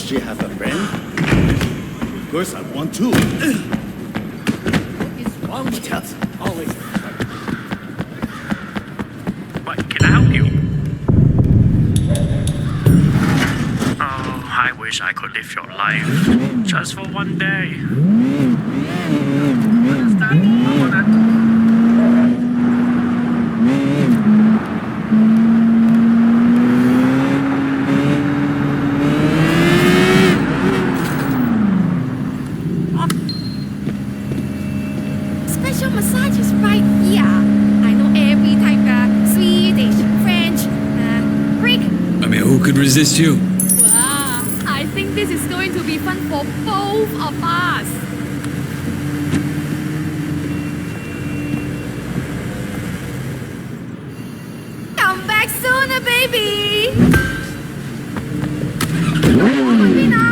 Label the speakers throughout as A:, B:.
A: she have a friend? Of course I want to.
B: What is wrong with you? Always.
C: What, can I help you? Oh, I wish I could live your life just for one day.
D: Special massages right here. I know every type of Swedish, French, Greek.
E: I mean, who could resist you?
D: Wow, I think this is going to be fun for both of us. Come back sooner, baby. Come on, Vina.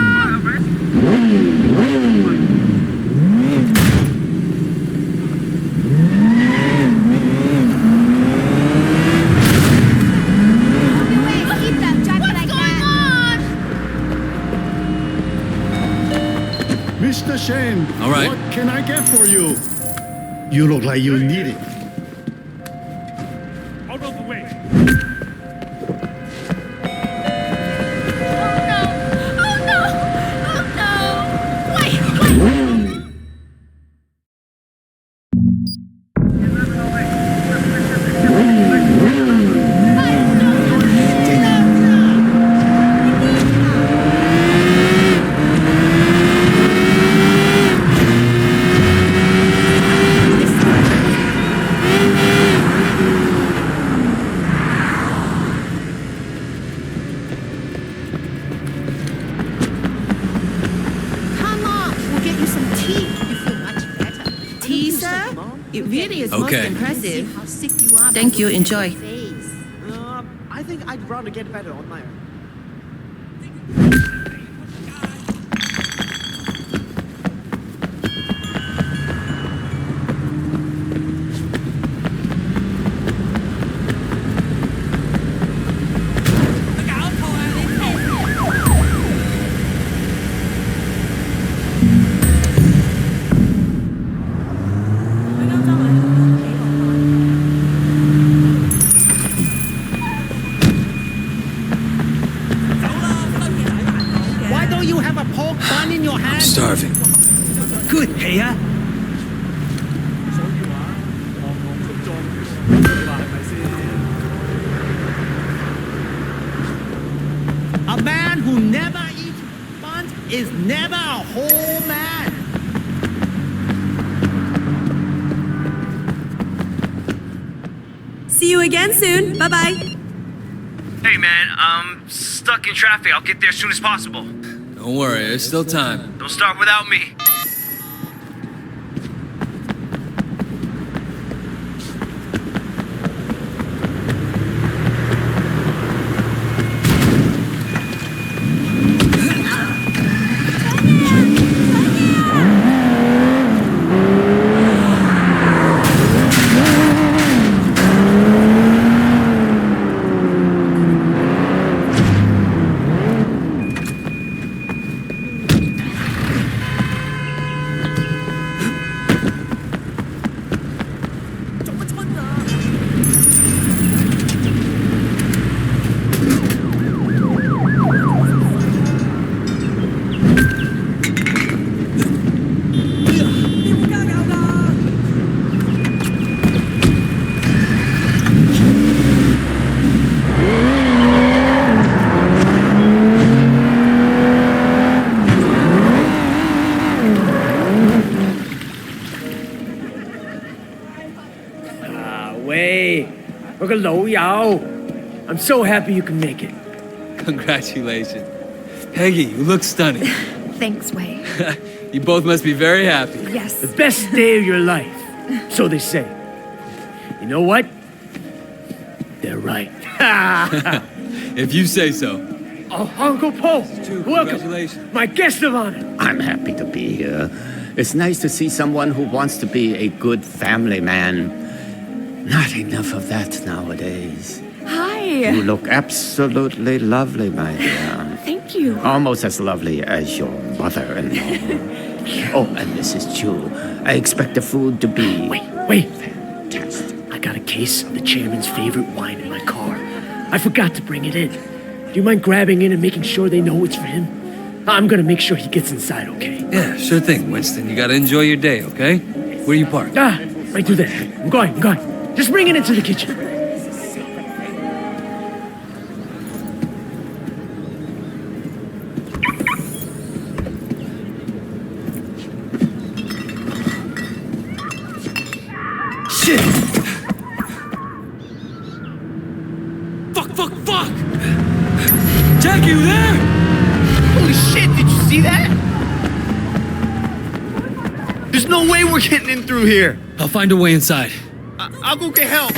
A: Mr. Shane,
E: All right.
A: What can I get for you? You look like you need it.
C: Out of the way.
D: Oh no! Oh no! Oh no! Wait!
B: Come on, we'll get you some tea. You feel much better.
F: Tea, sir? It really is most
E: Okay.
F: impressive.
B: How sick you are.
F: Thank
B: by
F: you,
B: your
F: enjoy.
B: face.
G: I think I'd rather get better on my own. Why don't you have a pork bun in your hand?
E: Starving.
G: Good, Heya. A man who never eats buns is never a whole man.
F: See you again soon. Bye bye.
C: Hey man, I'm stuck in traffic. I'll get there as soon as possible.
E: Don't worry, there's still time.
C: Don't start without me.
G: I'm so happy you can make it.
E: Congratulations. Peggy, you look stunning.
D: Thanks, Wei.
E: You both must be very happy.
D: Yes.
G: The best day of your life. So they say. You know what? They're right.
E: If you say so.
G: Oh, Uncle Paul, welcome.
E: Congratulations.
G: My guest of honor.
H: I'm happy to be here. It's nice to see someone who wants to be a good family man. Not enough of that nowadays.
D: Hi.
H: You look absolutely lovely, my dear.
D: Thank you.
F: you?
H: Almost as lovely as your mother-in-law. Oh, and Mrs. Chu, I expect the food to be
G: Wait.
H: fantastic.
G: I got a case of the chairman's favorite wine in my car. I forgot to bring it in. Do you mind grabbing it and making sure they know it's for him? I'm gonna make sure he gets inside, okay?
E: Yeah, sure thing, Winston. You gotta enjoy your day, okay? Where you parked?
G: Right through there. I'm going. Just bring it into the kitchen.
E: Shit! Fuck! Jack, you there?
I: Holy shit, did you see that? There's no way we're getting in through here.
E: I'll find a way inside.
I: I'll go get help.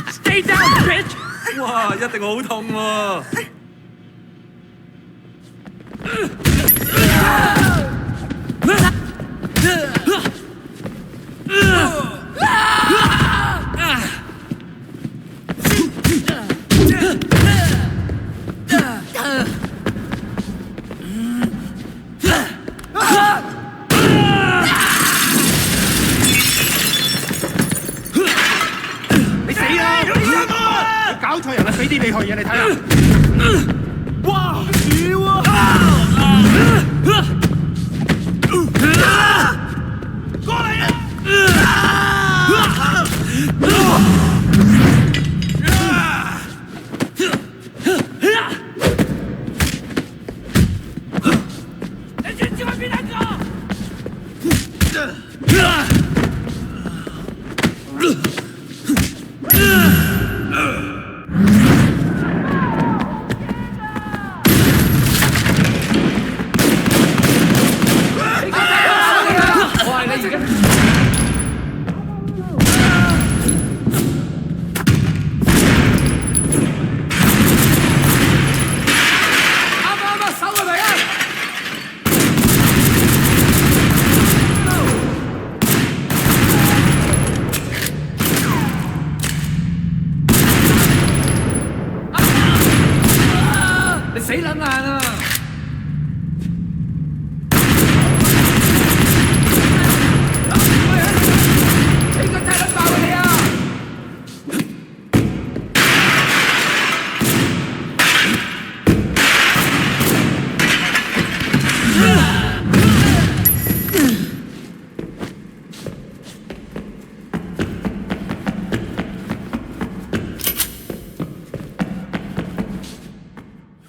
G: Stay down, bitch!
E: 哇，一定好痛喎！
I: 你死啦！你搞錯人啦！俾啲你去嘢你睇下。哇！屌啊！過嚟啊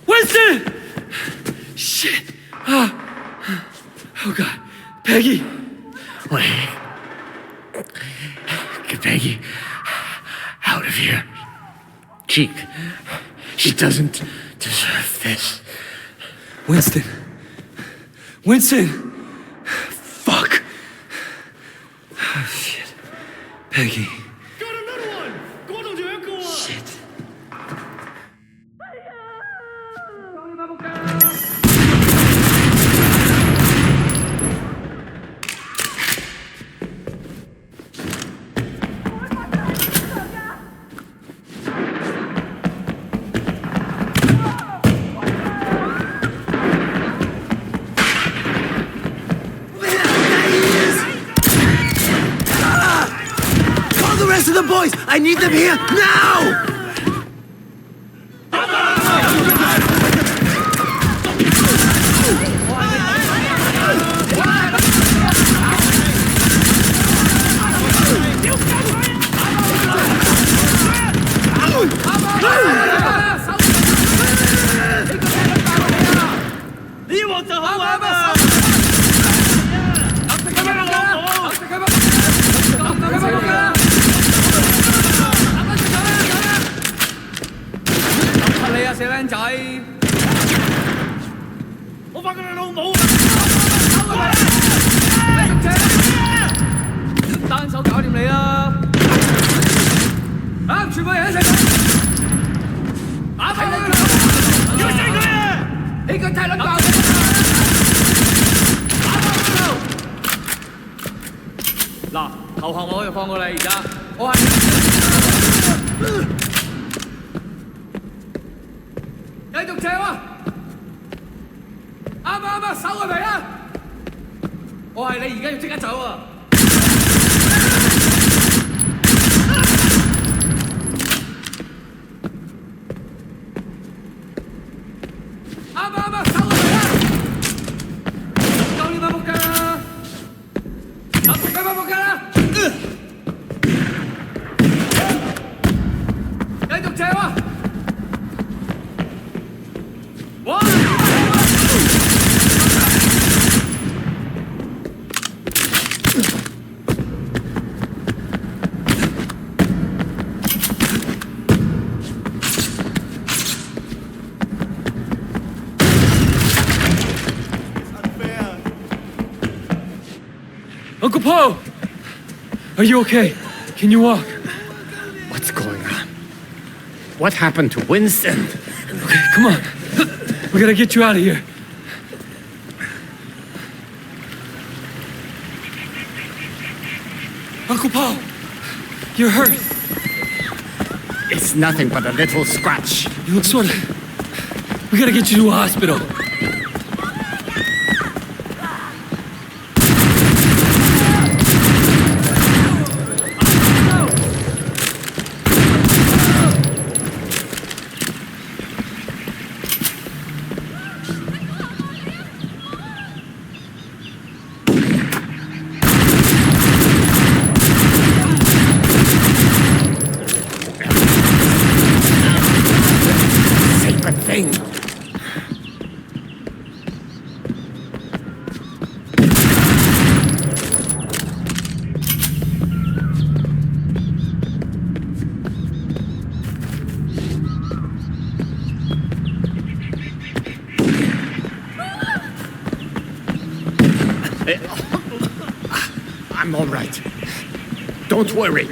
I: ！Winston!
E: Shit! Oh God, Peggy!
G: Wait. Get Peggy out of here. She doesn't deserve this.
E: Winston! Fuck! Oh shit. Peggy.
G: Got another one!
E: Shit.
I: Call the rest of the boys! I need them here now! 翻佢哋老母！
E: 單手搞掂你啦！啊，全部人一齊打佢！
I: 要死佢啊！
E: 你個太撚爆！嗱，投降我就放過你，而家我係繼續射喎！啱，手係咪啊？我係你而家要即刻走啊！啱，手係咪啊？夠你把仆街啦！打仆街啦！繼續射喎！哇！Uncle Paul, are you okay? Can you walk?
H: What's going on? What happened to Winston?
E: Okay, come on. We gotta get you out of here. Uncle Paul, you're hurt.
H: It's nothing but a little scratch.
E: You look sort of... We gotta get you to a hospital.
H: Sacred thing. I'm all right. Don't worry.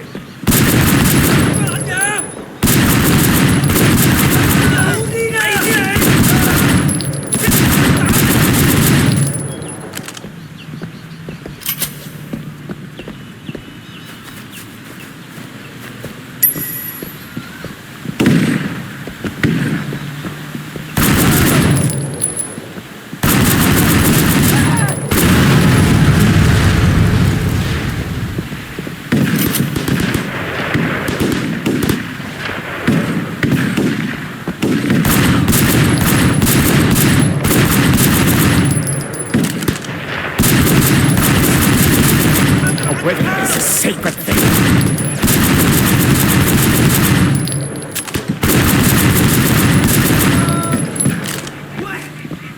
H: A wedding is a sacred thing.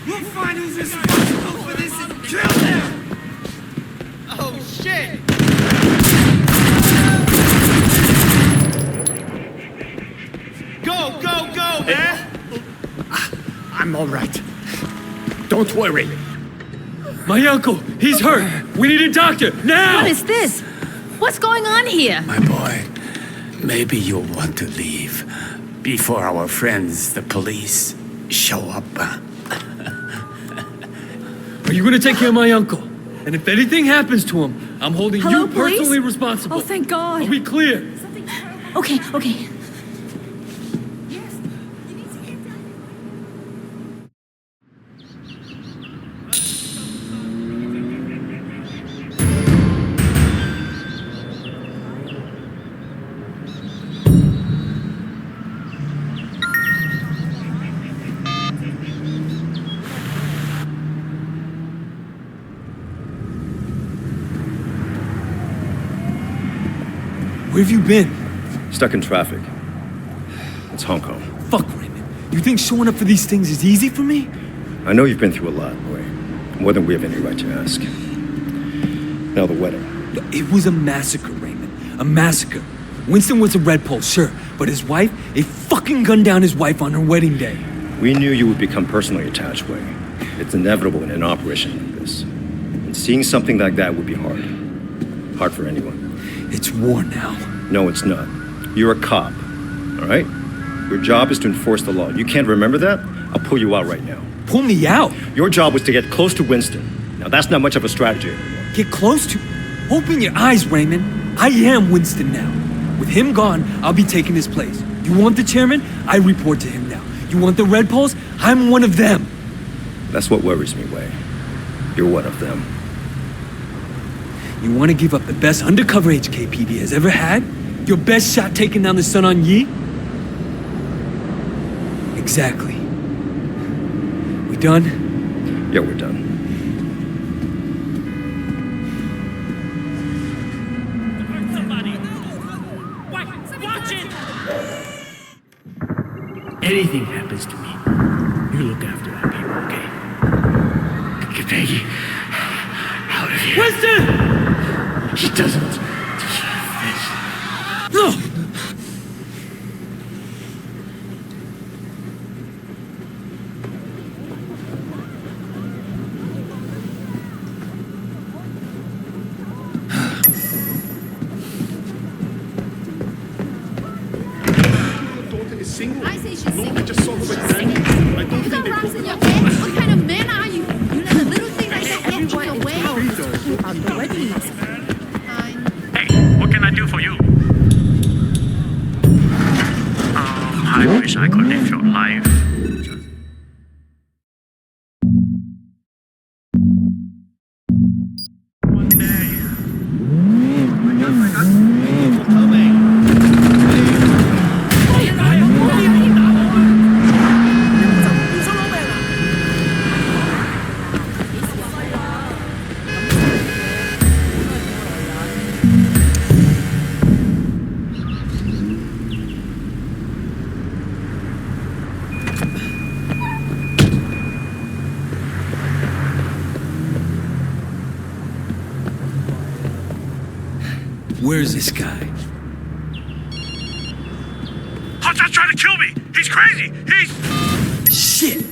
I: We'll find who's responsible for this and kill them! Oh, shit! Go, man!
H: I'm all right. Don't worry.
E: My uncle, he's hurt. We need a doctor, now!
B: What is this? What's going on here?
H: My boy, maybe you'll want to leave before our friends, the police, show up.
E: Are you gonna take care of my uncle? And if anything happens to him, I'm holding
B: Hello,
E: you personally
B: police?
E: responsible.
B: Oh, thank God.
E: Are we clear?
B: Okay.
E: Where have you been?
J: Stuck in traffic. It's Hong Kong.
E: Fuck, Raymond. You think showing up for these things is easy for me?
J: I know you've been through a lot, boy. More than we have any right to ask. Now the wedding.
E: It was a massacre, Raymond. A massacre. Winston was a red pole, sure. But his wife, they fucking gunned down his wife on her wedding day.
J: We knew you would become personally attached, Wei. It's inevitable in an operation like this. And seeing something like that would be hard. Hard for anyone.
E: It's war now.
J: No, it's not. You're a cop, all right? Your job is to enforce the law. You can't remember that? I'll pull you out right now.
E: Pull me out?
J: Your job was to get close to Winston. Now, that's not much of a strategy anymore.
E: Get close to... Open your eyes, Raymond. I am Winston now. With him gone, I'll be taking his place. You want the chairman? I report to him now. You want the Red Poles? I'm one of them.
J: That's what worries me, Wei. You're one of them.
E: You want to give up the best undercover HKPD has ever had? Your best shot taking down the Sun On Yi? Exactly. We done?
J: Yeah, we're done.
G: Anything happens to me, you look after that paper, okay? Get Peggy out of here.
E: Winston!
G: He doesn't deserve this.
E: No!
B: I say she's single. I don't you got rocks in your head? What kind of man are you? You let a little thing like that get in your way? On the weddings.
C: Hey, what can I do for you? I wish I could live your life. One day.
E: Where's this guy?
C: Hotshot's trying to kill me! He's crazy! He's...
E: Shit!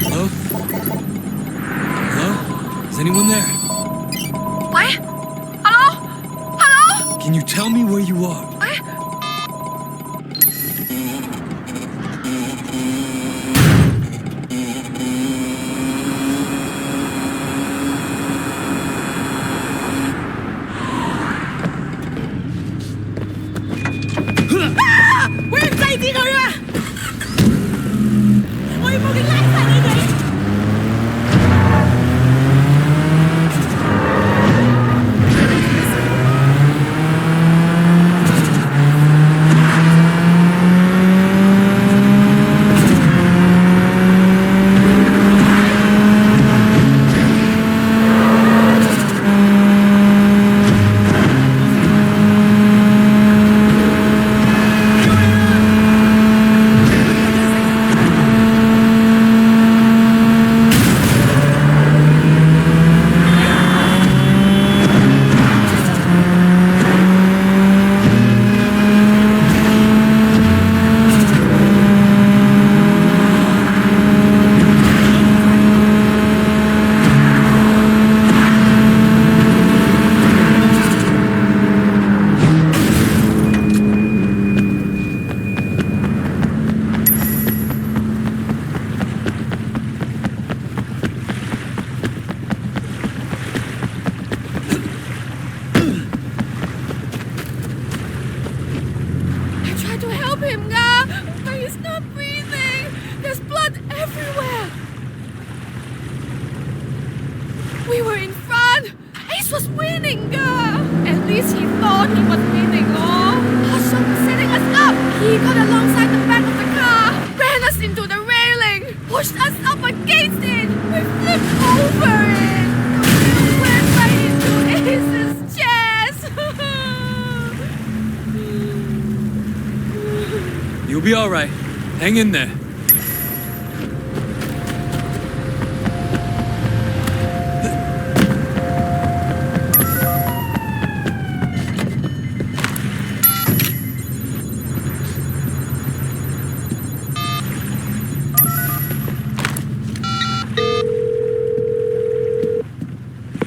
E: Hello? Hello? Is anyone there?
D: What? Hello? Hello?
E: Can you tell me where you are?
D: was winning, At least he thought he was winning, Hassan was setting us up. He got alongside the back of the car, ran us into the railing, pushed us up against it. We flipped over it. We went right into Ace's chest.
E: You'll be all right. Hang in there.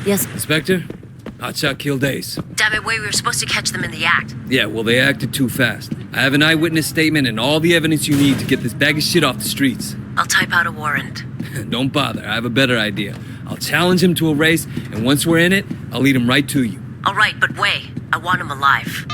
K: Yes.
E: Inspector, Hotshot killed Ace.
K: Damn it, Wei, we were supposed to catch them in the act.
E: Yeah, well, they acted too fast. I have an eyewitness statement and all the evidence you need to get this bag of shit off the streets.
K: I'll type out a warrant.
E: Don't bother, I have a better idea. I'll challenge him to a race, and once we're in it, I'll lead him right to you.
K: All right, but Wei, I want him alive.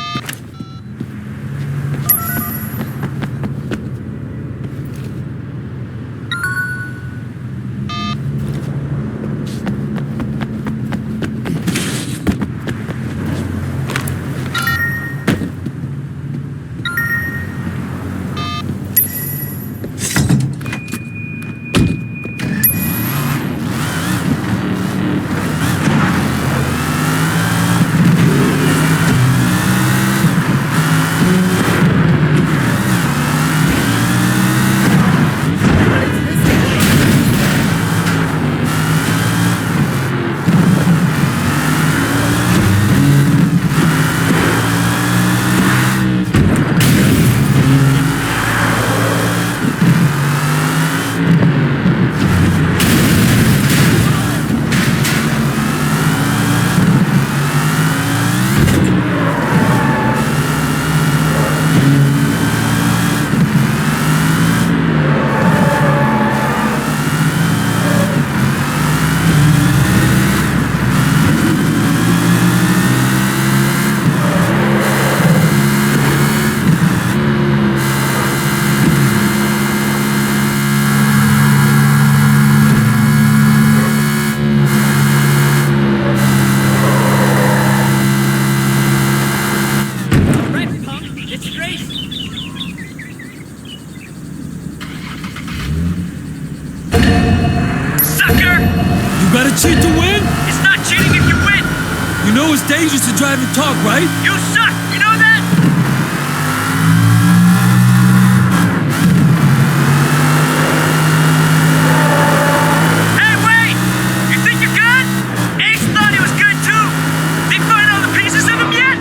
E: Cheat to win?
C: It's not cheating if you win!
E: You know it's dangerous to drive and talk, right?
C: You suck! You know that? Hey, wait! You think you're good? Ace thought he was good too! Did you find all the pieces of him yet?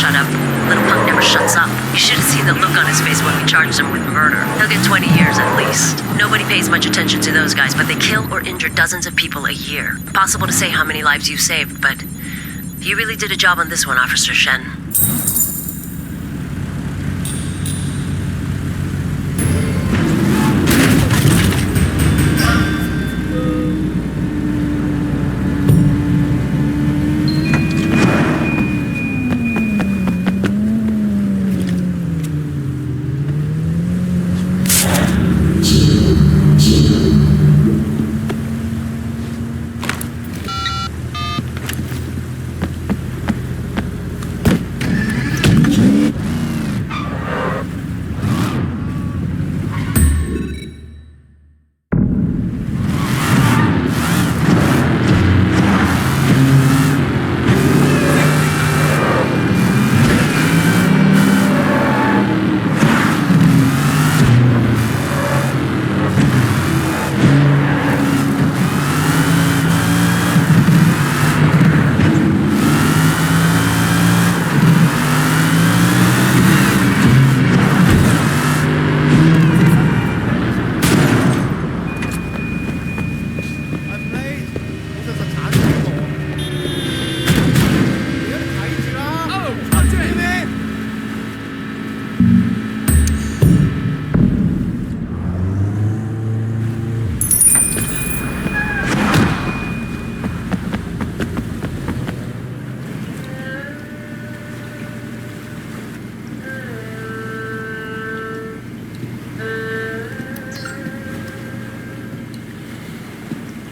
K: shut up. Little punk never shuts up. You should have seen the look on his face when we charged him with murder. He'll get 20 years at least. Nobody pays much attention to those guys, but they kill or injure dozens of people a year. Impossible to say how many lives you saved, but you really did a job on this one, Officer Shen.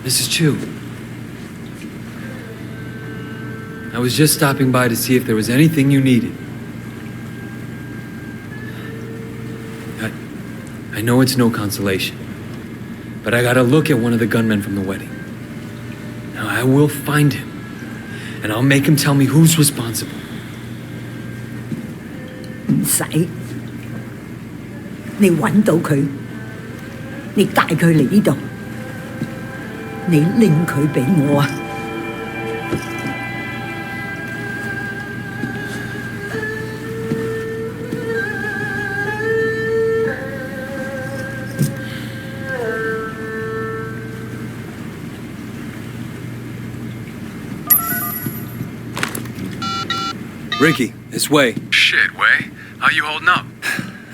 E: Mrs. Chu. I was just stopping by to see if there was anything you needed. I know it's no consolation, but I gotta look at one of the gunmen from the wedding. Now, I will find him, and I'll make him tell me who's responsible.
L: 唔使，你揾到佢，你帶佢嚟呢度，你拎佢俾我啊！
E: Ricky, this way.
M: Shit, Way. How you holding up?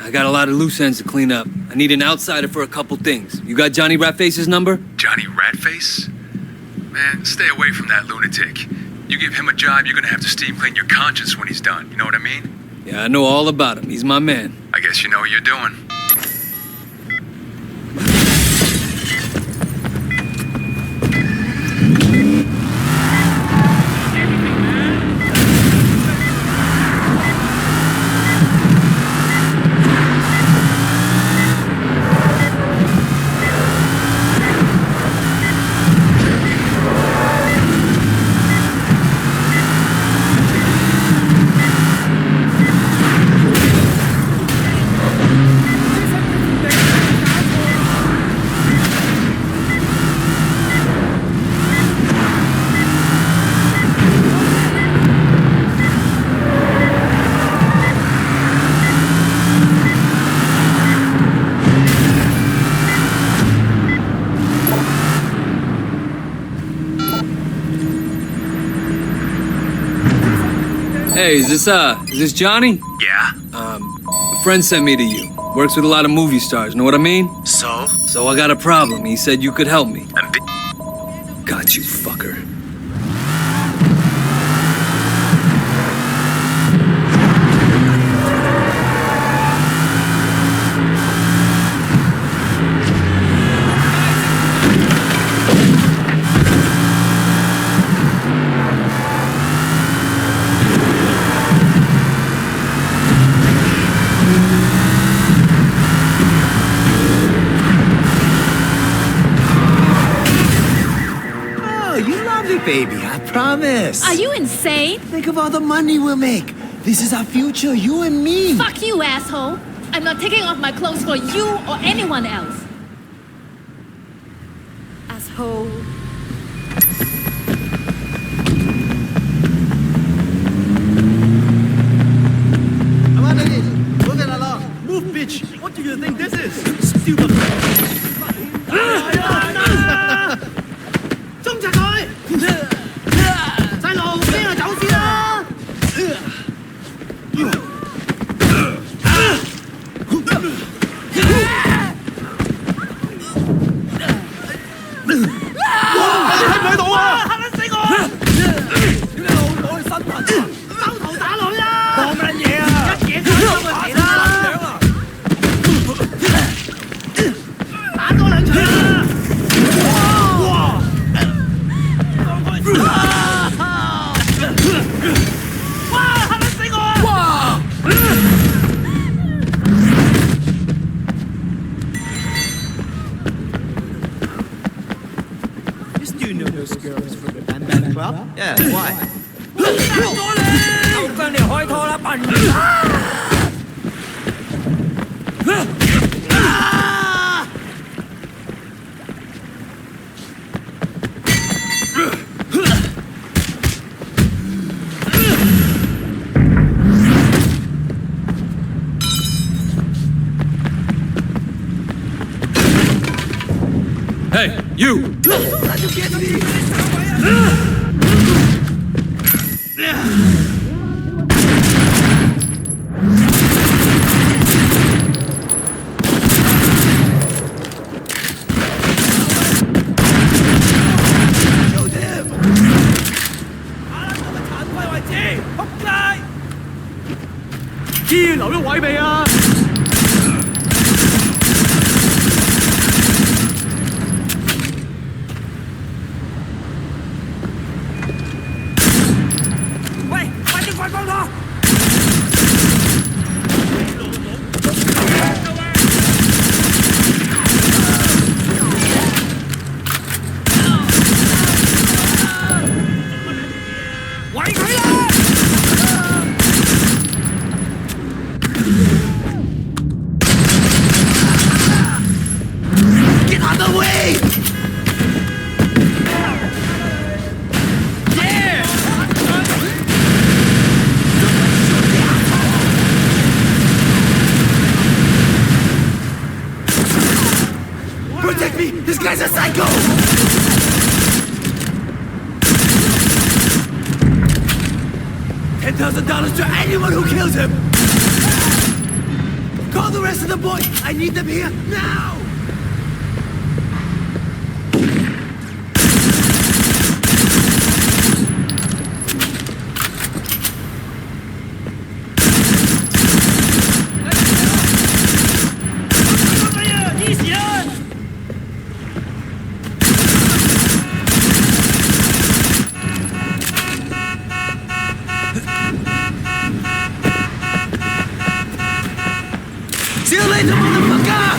E: I got a lot of loose ends to clean up. I need an outsider for a couple things. You got Johnny Ratface's number?
M: Johnny Ratface? Man, stay away from that lunatic. You give him a job, you're gonna have to steam clean your conscience when he's done. You know what I mean?
E: Yeah, I know all about him. He's my man.
M: I guess you know what you're doing.
E: Hey, is this Johnny?
M: Yeah?
E: A friend sent me to you. Works with a lot of movie stars, know what I mean?
M: So?
E: So I got a problem. He said you could help me. Got you, fucker.
N: Baby, I promise.
D: Are you insane?
N: Think of all the money we'll make. This is our future, you and me.
D: Fuck you, asshole. I'm not taking off my clothes for you or anyone else. Asshole.
N: those girls from the band club? Yeah, why?
E: เอากันเดี๋ยวห้อยทอละปั่น Hey, you!
N: Get out of the way! Protect me! This guy's a psycho! $10,000 to anyone who kills him! Call the rest of the boys! I need them here now! See you later, motherfucker!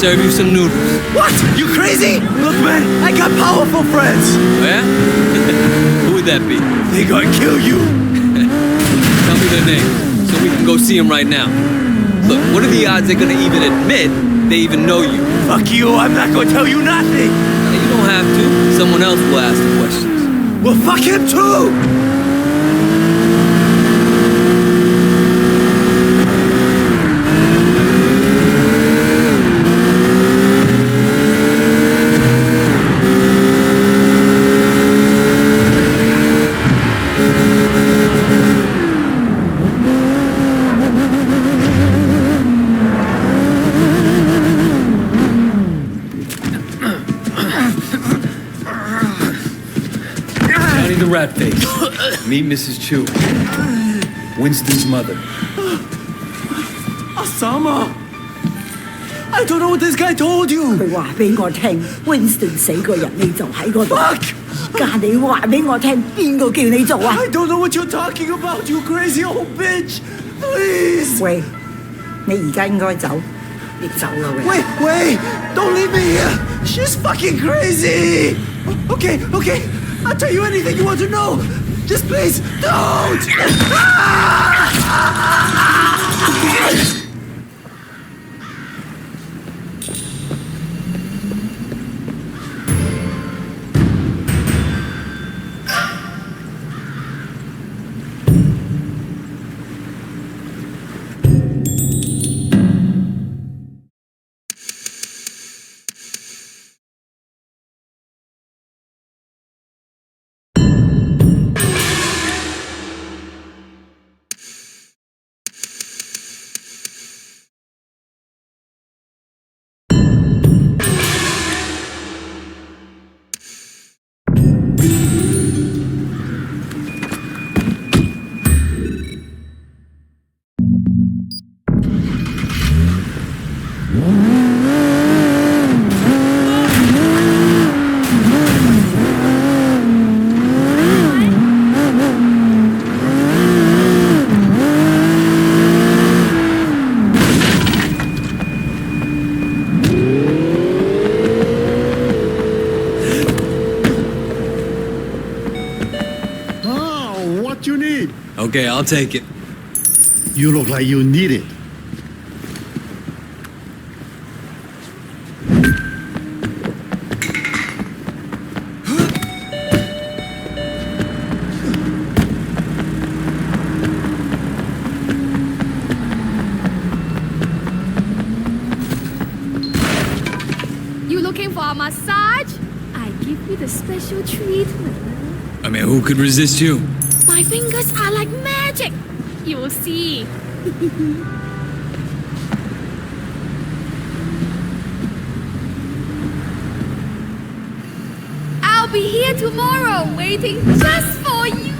E: Serve you some noodles.
N: What? You crazy? Look, man, I got powerful friends.
E: Yeah? Who would that be?
N: They gonna kill you.
E: Tell me their name so we can go see them right now. Look, what are the odds they're gonna even admit they even know you?
N: Fuck you, I'm not gonna tell you nothing.
E: You don't have to. Someone else will ask the questions.
N: Well, fuck him too.
E: The rat face. Meet Mrs. Chu. Winston's mother.
N: Osama! I don't know what this guy told you.
L: 佢話俾我聽 ，Winston 死個人你就喺嗰度。而家你話俾我聽，邊個叫你做啊
N: I don't know what you're talking about, you crazy old bitch. Please.
L: 喂，你而家應該走，你走啦喂。
N: Wait, don't leave me here. She's fucking crazy. Okay, I'll tell you anything you want to know. Just please, don't.
E: Okay, I'll take it.
A: You look like you need it.
D: You looking for a massage? I give you the special treatment.
E: I mean, who could resist you?
D: My fingers are like magic. You will see. I'll be here tomorrow waiting just for you.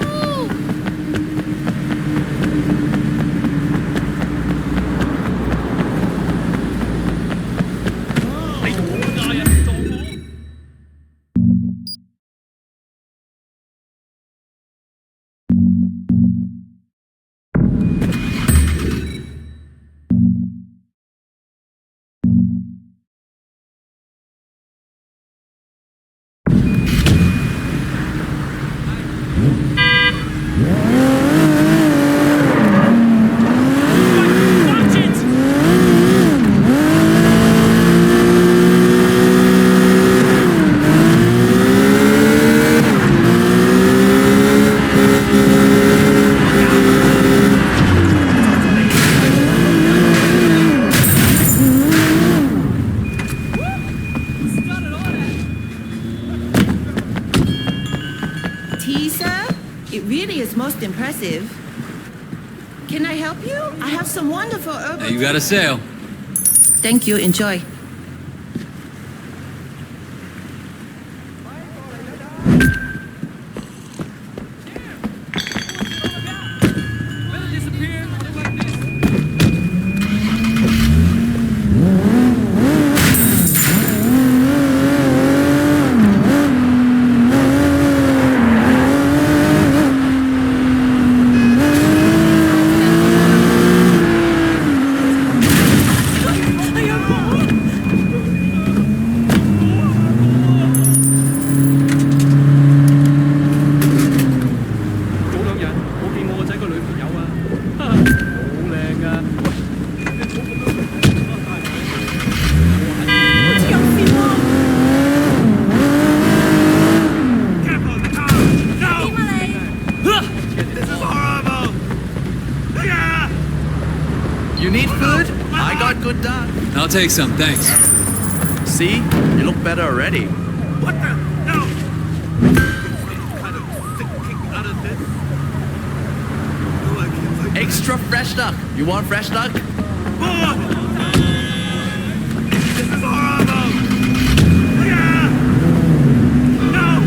F: Most impressive. Can I help you? I have some wonderful herbal.
E: Now you got a sale.
F: Thank you. Enjoy.
E: I'll take some, thanks.
O: See? You look better already.
I: What the? No!
O: Extra fresh duck. You want fresh duck?
I: More! This is horrible! Yeah! No!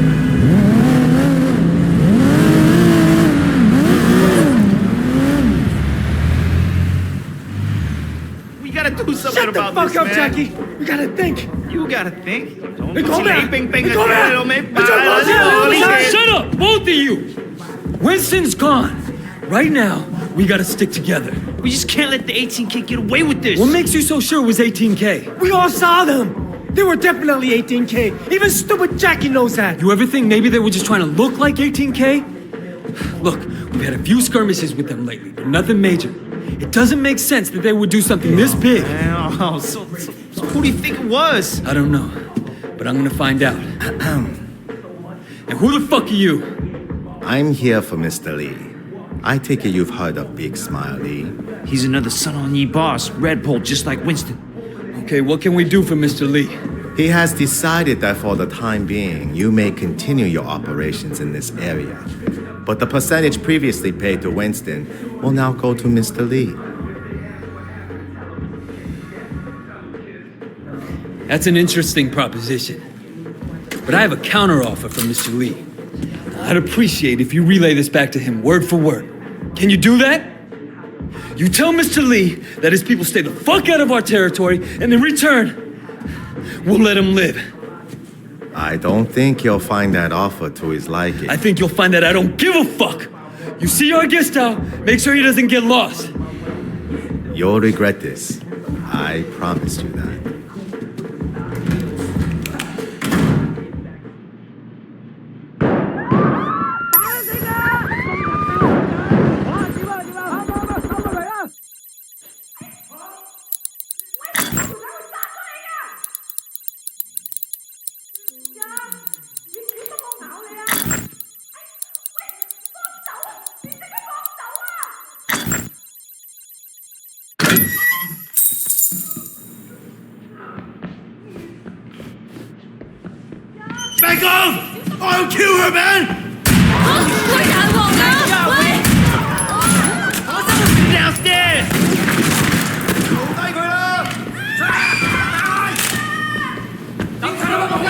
O: We gotta do something about
I: the fuck up, Jackie. We gotta think.
O: You gotta think.
I: 你講咩？你講咩？你做乜嘢？
E: Shut up, both of you! Winston's gone. Right now, we gotta stick together.
O: We just can't let the 18K get away with this.
E: What makes you so sure it was 18K?
I: We all saw them. They were definitely 18K. Even stupid Jackie knows that.
E: You ever think maybe they were just trying to look like 18K? Look, we've had a few skirmishes with them lately, but nothing major. It doesn't make sense that they would do something this big.
O: So who do you think it was?
E: I don't know, but I'm gonna find out. And who the fuck are you?
P: I'm here for Mr. Lee. I take it you've heard of Big Smile Lee.
O: He's another Sun On Yee boss, Red Bull, just like Winston.
E: Okay, what can we do for Mr. Lee?
P: He has decided that for the time being, you may continue your operations in this area. But the percentage previously paid to Winston will now go to Mr. Lee.
E: That's an interesting proposition. But I have a counteroffer from Mr. Lee. I'd appreciate if you relay this back to him word for word. Can you do that? You tell Mr. Lee that his people stay the fuck out of our territory, and in return, we'll let him live.
P: I don't think you'll find that offer to his liking.
E: I think you'll find that I don't give a fuck. You see our guest out, make sure he doesn't get lost.
P: You'll regret this. I promise you that.
I: Back off! I'll kill her, man!
O: Downstairs!
I: 低佢啦！等佢啦，仆街！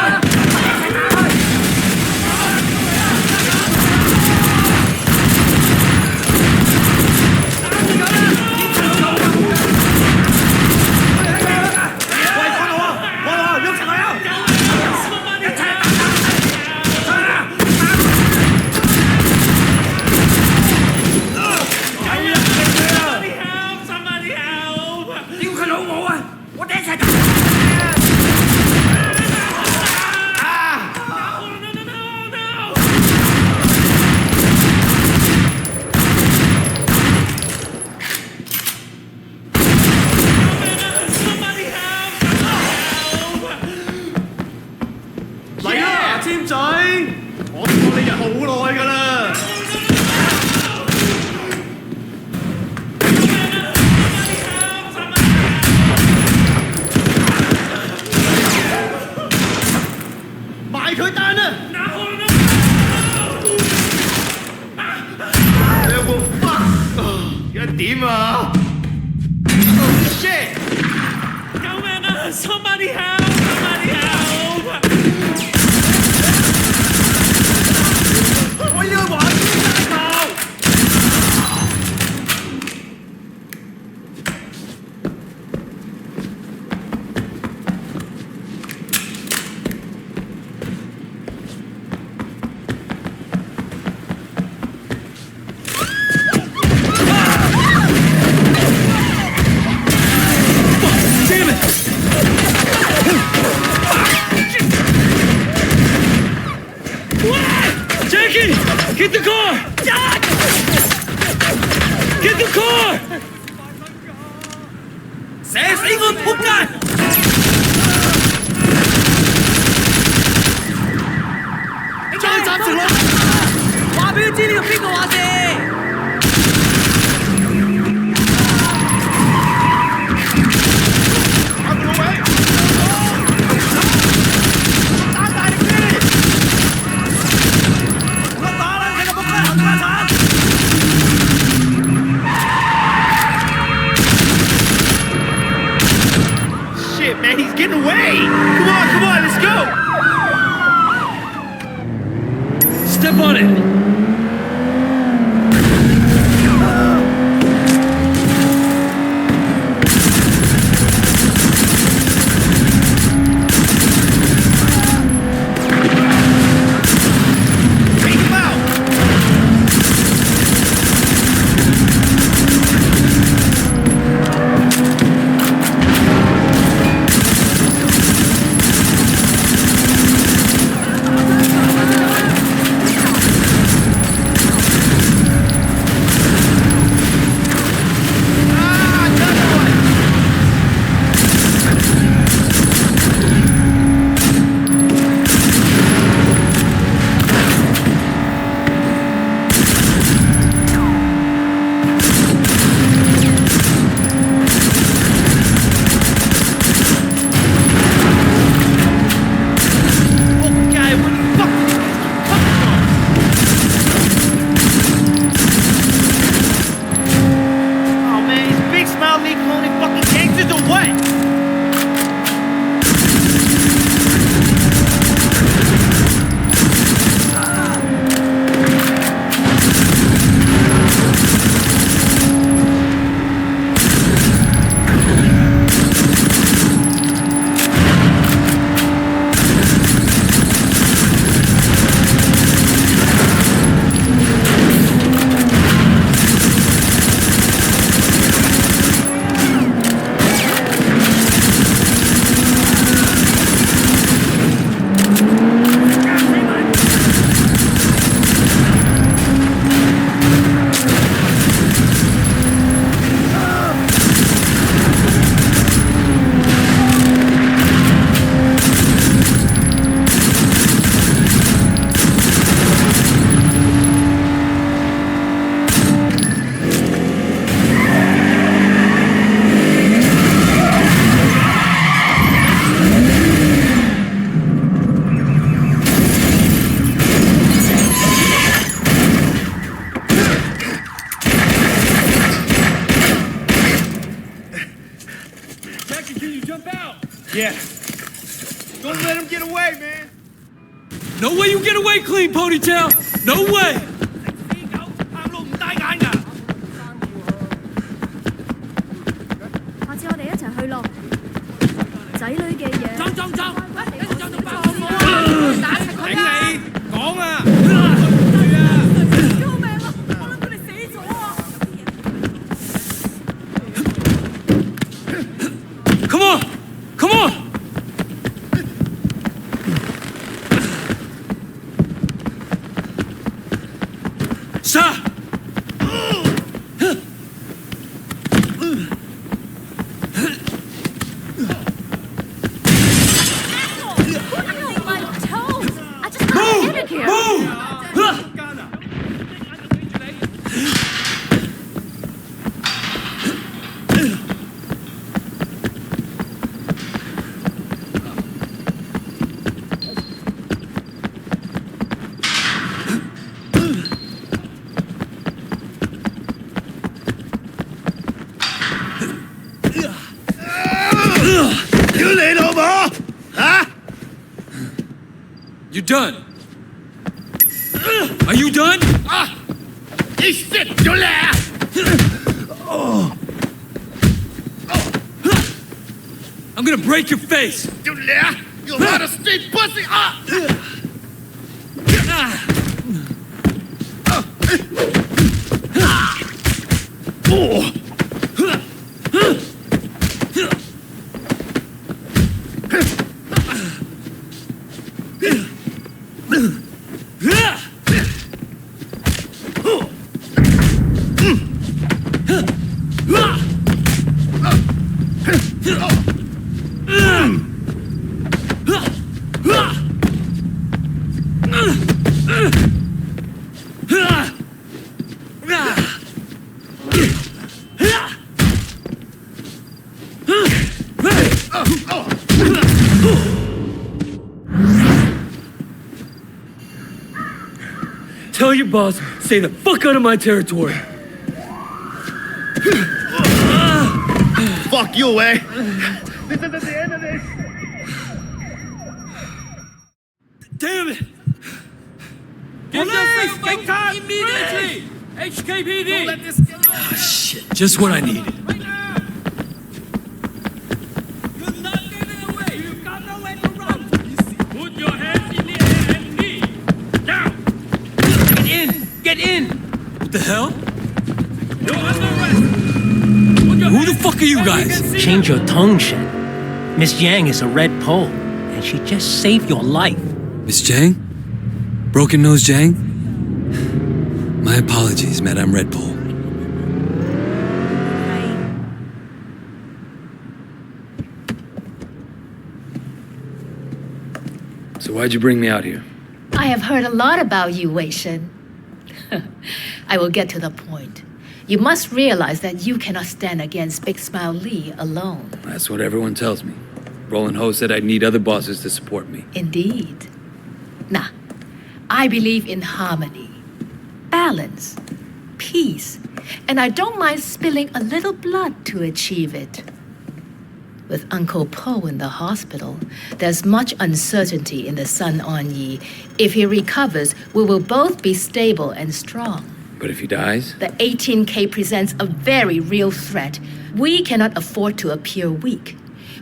I: 點啊
O: Holy shit!
C: 救命啊 ！Somebody help! Somebody help!
I: 我要玩大炮！
E: Get the car! Get the car!
O: 射死我仆街！
I: 再暫停啦！
O: 話俾佢知呢個邊個話事？
I: Man, he's getting away! Come on, let's go!
E: Step on it!
I: Yeah. Don't let him get away, man.
E: No way you get away clean, ponytail! No way!
D: 下次我哋一齊去咯。仔女嘅嘢。
I: 走！
D: 打柒佢啊！
I: 講啊！
D: 救命啊！我諗佢哋死咗啊
E: Come on! Come on! Stop!
D: My toes! I just can't get it here.
E: Move! You done? Are you done? I'm gonna break your face.
I: You lot of street pussy!
E: Tell your boss, stay the fuck out of my territory.
I: Fuck you, eh? This isn't the end of this!
E: Damn it!
I: Police! Take time!
E: Immediately! HKPD!
I: Don't let this get
E: Ah, shit. Just what I needed.
I: Right now! You're not getting away! You've got nowhere to run! Put your hands in the air and knee! Down!
E: Get in! What the hell?
I: You're under arrest!
E: Who the fuck are you guys?
G: Change your tone, Shen. Miss Yang is a red pole, and she just saved your life.
E: Miss Jang? Broken Nose Jang? My apologies, Madame Red Pole. So why'd you bring me out here?
K: I have heard a lot about you, Wei Shen. I will get to the point. You must realize that you cannot stand against Big Smile Lee alone.
E: That's what everyone tells me. Roland Ho said I'd need other bosses to support me.
K: Indeed. Nah, I believe in harmony, balance, peace, and I don't mind spilling a little blood to achieve it. With Uncle Po in the hospital, there's much uncertainty in the Sun On Yi. If he recovers, we will both be stable and strong.
E: But if he dies?
K: The 18K presents a very real threat. We cannot afford to appear weak.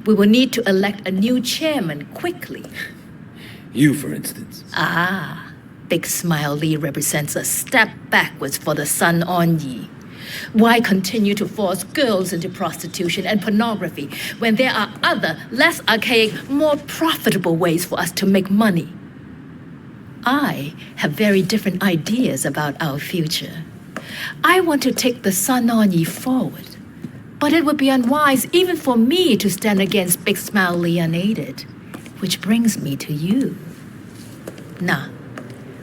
K: We will need to elect a new chairman quickly.
E: You, for instance.
K: Ah, Big Smile Lee represents a step backwards for the Sun On Yi. Why continue to force girls into prostitution and pornography when there are other, less archaic, more profitable ways for us to make money? I have very different ideas about our future. I want to take the Sun On Yi forward, but it would be unwise even for me to stand against Big Smile Lee unaided, which brings me to you. Nah,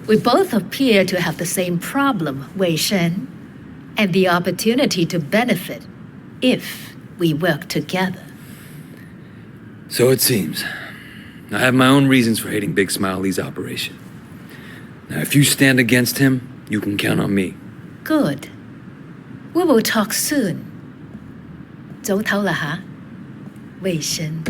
K: we both appear to have the same problem, Wei Shen, and the opportunity to benefit if we work together.
E: So it seems. I have my own reasons for hating Big Smile Lee's operation. Now, if you stand against him, you can count on me.
K: Good. We will talk soon. 早唞啦吓，Wei Shen.